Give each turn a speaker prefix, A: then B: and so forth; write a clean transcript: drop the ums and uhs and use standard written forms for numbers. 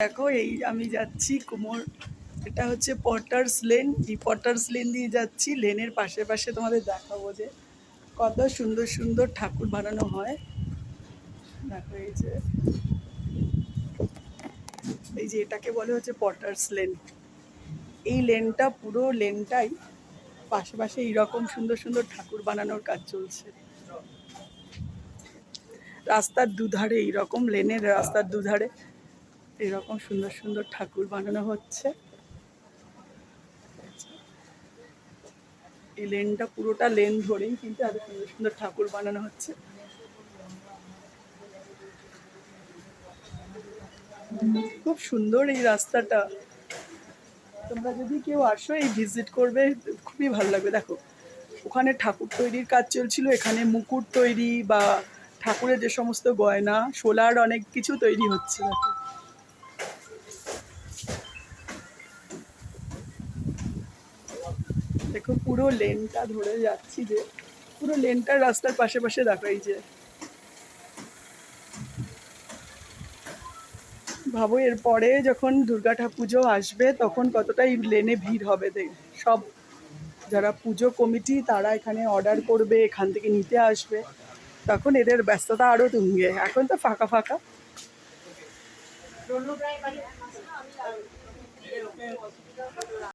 A: দেখো এই আমি যাচ্ছি কুমোর, এটা হচ্ছে পটার্স লেন। এই পটার্স লেন দিয়ে যাচ্ছি। লেনের পাশে পাশে তোমাদের দেখাবো যে কত সুন্দর সুন্দর ঠাকুর বানানো হয়। দেখো এই যে এটাকে বলে হচ্ছে পটার্স লেন। এই লেনটা পুরো লেনটাই পাশে পাশে এইরকম সুন্দর সুন্দর ঠাকুর বানানোর কাজ চলছে। রাস্তার দুধারে এইরকম লেনের রাস্তার দুধারে এরকম সুন্দর সুন্দর ঠাকুর বানানো হচ্ছে। এই লেনটা পুরোটা লেন ধরেই কিন্তু এত সুন্দর সুন্দর ঠাকুর বানানো হচ্ছে। খুব সুন্দর এই রাস্তাটা। তোমরা যদি কেউ আসো এই ভিজিট করবে, খুবই ভালো লাগবে। দেখো ওখানে ঠাকুর তৈরির কাজ চলছিল, এখানে মুকুট তৈরি বা ঠাকুরের যে সমস্ত গয়না শোলার অনেক কিছু তৈরি হচ্ছে। দেখো দেখো পুরো লেনটা ধরে যাচ্ছি, যে পুরো লেনটার রাস্তার পাশে পাশে দেখো এই যে, ভাবো এরপরে যখন দুর্গা পুজো আসবে তখন কতটা এই লেনে ভিড় হবে। সব যারা পুজো কমিটি তারা এখানে অর্ডার করবে, এখান থেকে নিতে আসবে, তখন এদের ব্যস্ততা আরও তুঙ্গে। এখন তো ফাঁকা ফাঁকা।